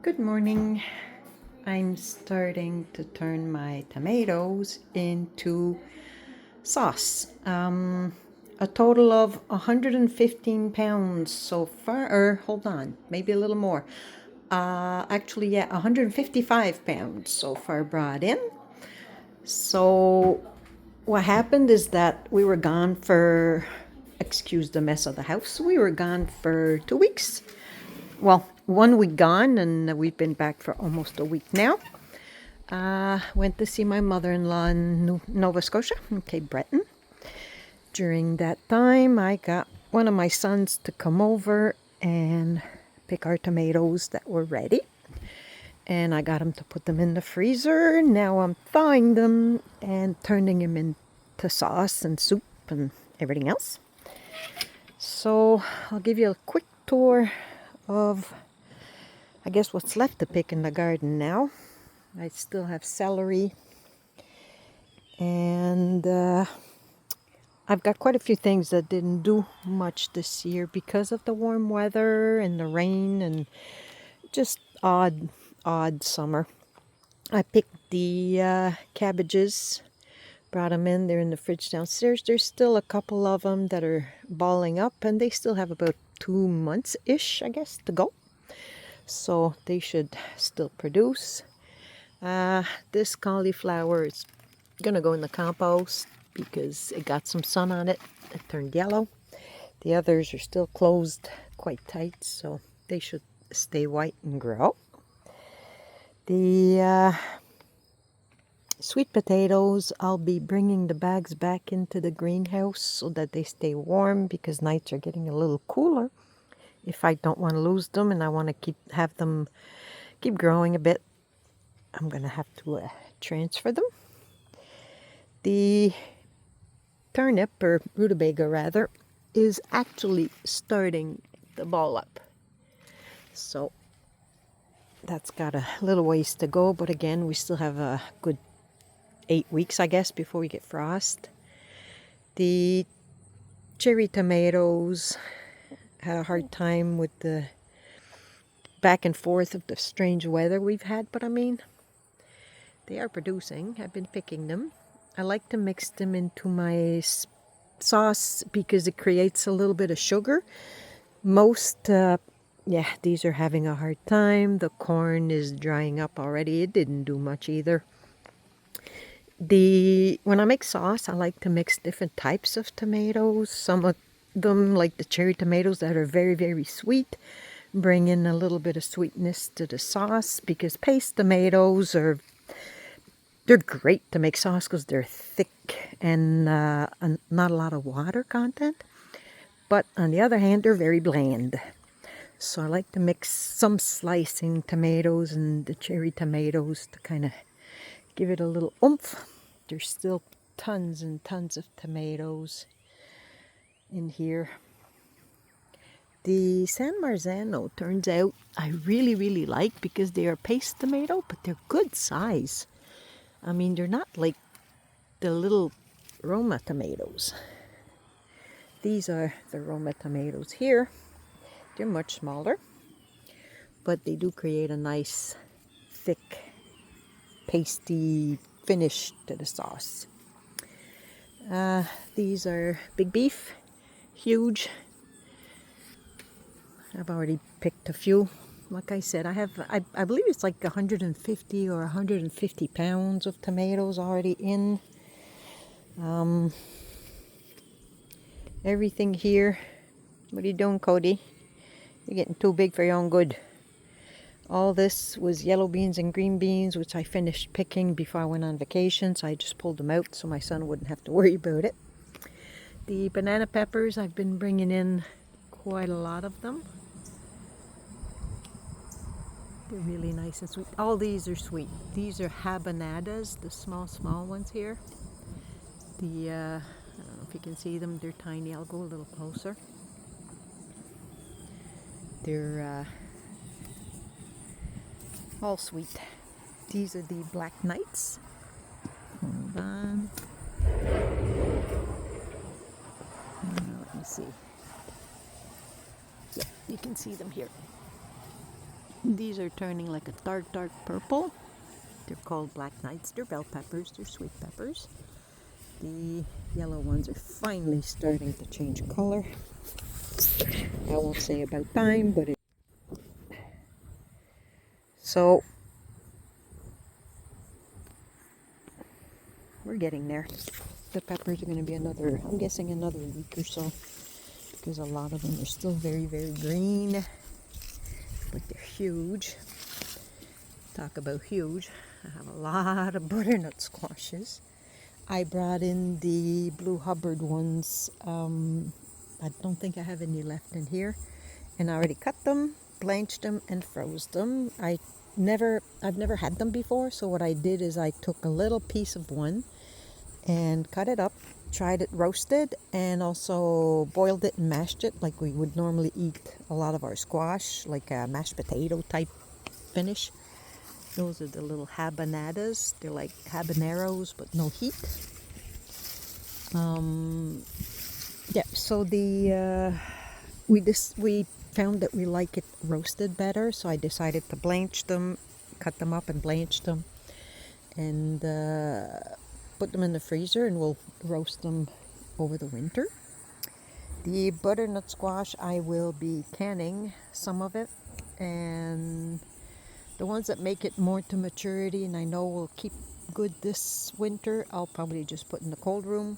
Good morning. I'm starting to turn my tomatoes into sauce. A total of 115 pounds so far, or hold on, maybe a little more. Actually, yeah, 155 pounds so far brought in. So, what happened is that we were gone for, excuse the mess of the house, we were gone for 2 weeks. Well, 1 week gone, and we've been back for almost a week now. Went to see my mother-in-law in Nova Scotia, in Cape Breton. During that time, I got one of my sons to come over and pick our tomatoes that were ready. And I got him to put them in the freezer. Now I'm thawing them and turning them into sauce and soup and everything else. So I'll give you a quick tour of, I guess, what's left to pick in the garden now. I still have celery, and I've got quite a few things that didn't do much this year because of the warm weather and the rain and just odd summer. I picked the cabbages, brought them in. They're in the fridge downstairs. There's still a couple of them that are balling up, and they still have about 2 months-ish, I guess, to go. So they should still produce. This cauliflower is gonna go in the compost because it got some sun on it. It turned yellow. The others are still closed quite tight, so they should stay white and grow. The sweet potatoes, I'll be bringing the bags back into the greenhouse so that they stay warm because nights are getting a little cooler. If I don't want to lose them and I want to have them keep growing a bit, I'm going to have to transfer them. The turnip, or rutabaga rather, is actually starting to ball up. So that's got a little ways to go, but again, we still have a good 8 weeks, I guess, before we get frost. The cherry tomatoes had a hard time with the back and forth of the strange weather we've had, but I mean, they are producing. I've been picking them. I like to mix them into my sauce because it creates a little bit of sugar. These are having a hard time. The corn is drying up already. It didn't do much either. When I make sauce, I like to mix different types of tomatoes. Some of them, like the cherry tomatoes that are very, very sweet, bring in a little bit of sweetness to the sauce because paste tomatoes they're great to make sauce because they're thick and not a lot of water content. But on the other hand, they're very bland. So I like to mix some slicing tomatoes and the cherry tomatoes to kind of give it a little oomph. There's still tons and tons of tomatoes in here. The San Marzano turns out I really, really like because they are paste tomato, but they're good size. I mean, they're not like the little Roma tomatoes. These are the Roma tomatoes here. They're much smaller, but they do create a nice, thick, pasty finish to the sauce. These are big beef, huge. I've already picked a few. Like I said, I believe it's like 150 or 150 pounds of tomatoes already in. Everything here. What are you doing, Cody? You're getting too big for your own good. All this was yellow beans and green beans, which I finished picking before I went on vacation, so I just pulled them out so my son wouldn't have to worry about it. The banana peppers, I've been bringing in quite a lot of them. They're really nice and sweet. All these are sweet. These are habanadas, the small ones here. I don't know if you can see them, they're tiny. I'll go a little closer. They're all sweet. These are the Black Knights. Hold on. Let me see. Yeah, you can see them here. These are turning like a dark purple. They're called black knights. They're bell peppers. They're sweet peppers. The yellow ones are finally starting to change color. I won't say about time, but so we're getting there. The peppers are going to be another, I'm guessing another week or so, because a lot of them are still very green, but they're huge. Talk about huge. I have a lot of butternut squashes. I brought in the Blue Hubbard ones. I don't think I have any left in here. And I already cut them, blanched them, and froze them. I've never had them before, so what I did is I took a little piece of one and cut it up, tried it roasted, and also boiled it and mashed it like we would normally eat a lot of our squash, like a mashed potato type finish. Those are the little habanadas. They're like habaneros, but no heat. Yeah, so we found that we like it roasted better, so I decided to blanch them, cut them up and blanch them, and put them in the freezer, and we'll roast them over the winter. The butternut squash, I will be canning some of it, and the ones that make it more to maturity and I know will keep good this winter, I'll probably just put in the cold room.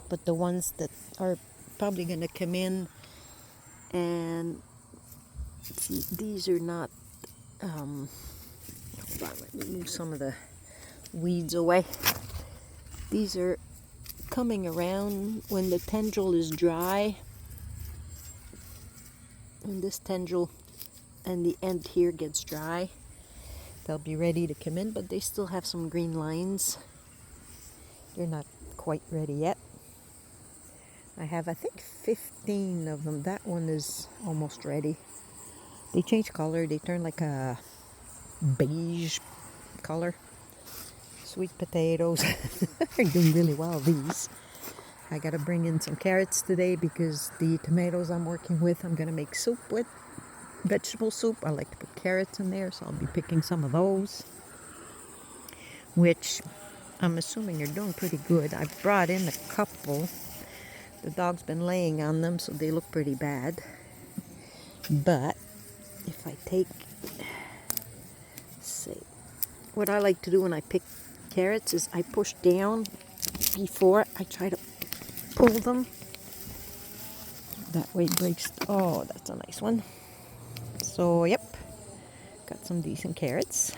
But the ones that are probably going to come in, and see, these are not, hold on, let me move some of the weeds away. These are coming around when the tendril is dry. When this tendril and the end here gets dry, they'll be ready to come in, but they still have some green lines. They're not quite ready yet. I have, I think, 15 of them. That one is almost ready. They change color. They turn like a beige color. Sweet potatoes are doing really well, these. I got to bring in some carrots today because the tomatoes I'm working with, I'm going to make soup with. Vegetable soup. I like to put carrots in there, so I'll be picking some of those, which I'm assuming are doing pretty good. I've brought in a couple. The dog's been laying on them, so they look pretty bad. But if I take, say, what I like to do when I pick carrots is I push down before I try to pull them. That way it breaks. Oh, that's a nice one. So, yep, got some decent carrots.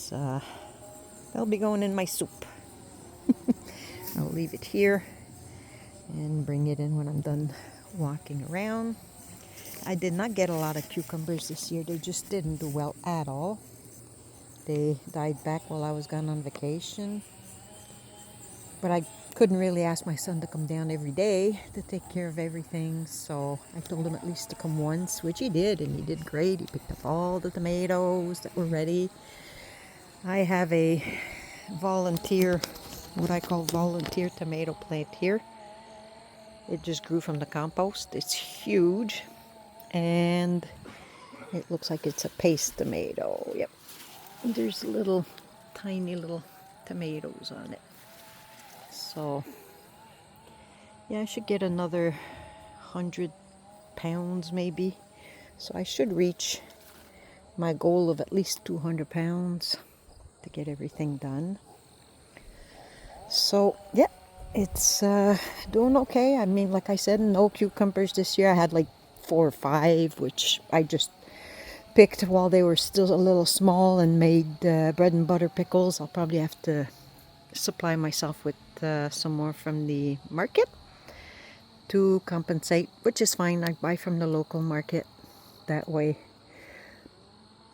They'll be going in my soup. I'll leave it here and bring it in when I'm done walking around. I did not get a lot of cucumbers this year. They just didn't do well at all. They died back while I was gone on vacation. But I couldn't really ask my son to come down every day to take care of everything, so I told him at least to come once, which he did, and he did great. He picked up all the tomatoes that were ready. I have a volunteer, what I call volunteer tomato plant here. It just grew from the compost. It's huge, and it looks like it's a paste tomato. Yep, there's little, tiny little tomatoes on it. So, yeah, I should get another 100 pounds maybe. So I should reach my goal of at least 200 pounds to get everything done. So, yeah, it's doing okay. I mean, like I said, no cucumbers this year. I had like 4 or 5, which I just picked while they were still a little small and made bread and butter pickles. I'll probably have to supply myself with some more from the market to compensate, which is fine. I buy from the local market. That way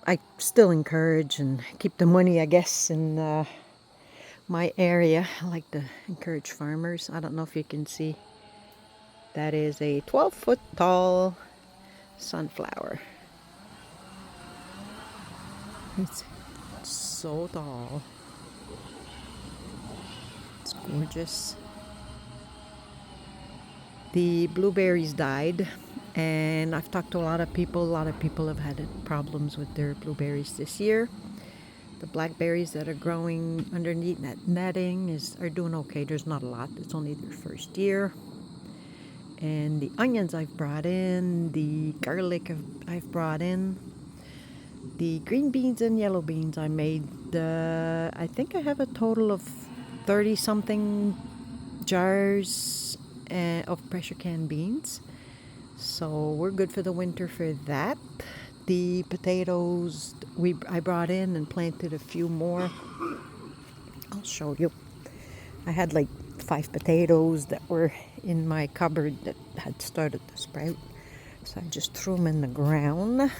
I still encourage and keep the money, I guess, in my area. I like to encourage farmers. I don't know if you can see. That is a 12-foot tall sunflower. It's so tall. It's gorgeous. The blueberries died And I've talked to a lot of people. A lot of people have had problems with their blueberries this year. The blackberries that are growing underneath that netting are doing okay. There's not a lot. It's only their first year. And the onions I've brought in, the garlic I've brought in, the green beans and yellow beans I made. I think I have a total of 30 something jars of pressure can beans. So we're good for the winter for that. The potatoes I brought in and planted a few more. I'll show you. I had like 5 potatoes that were in my cupboard that had started to sprout. So I just threw them in the ground.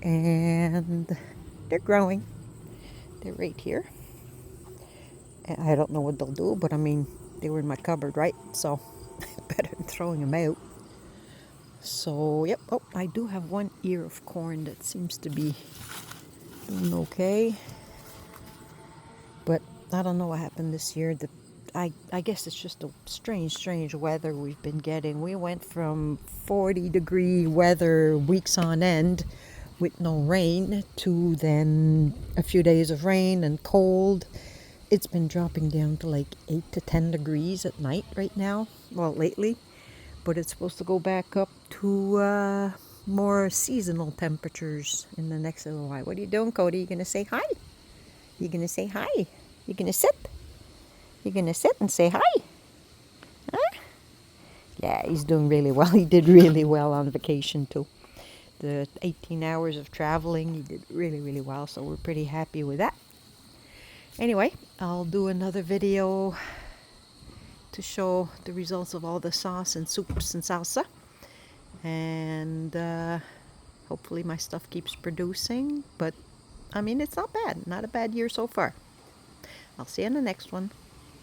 And they're growing. They're right here. And I don't know what they'll do, but I mean, they were in my cupboard, right? So better than throwing them out. So, yep. Oh, I do have one ear of corn that seems to be doing okay. But I don't know what happened this year. I guess it's just a strange weather we've been getting. We went from 40-degree weather weeks on end with no rain to then a few days of rain and cold. It's been dropping down to like 8 to 10 degrees at night right now. Well, lately. But it's supposed to go back up to more seasonal temperatures in the next little while. What are you doing, Cody? You gonna say hi? You gonna say hi? You gonna sit? You gonna sit and say hi? Huh? Yeah, he's doing really well. He did really well on vacation too. The 18 hours of traveling, he did really well. So we're pretty happy with that. Anyway, I'll do another video to show the results of all the sauce and soups and salsa. And hopefully my stuff keeps producing. But I mean, it's not bad. Not a bad year so far. I'll see you in the next one.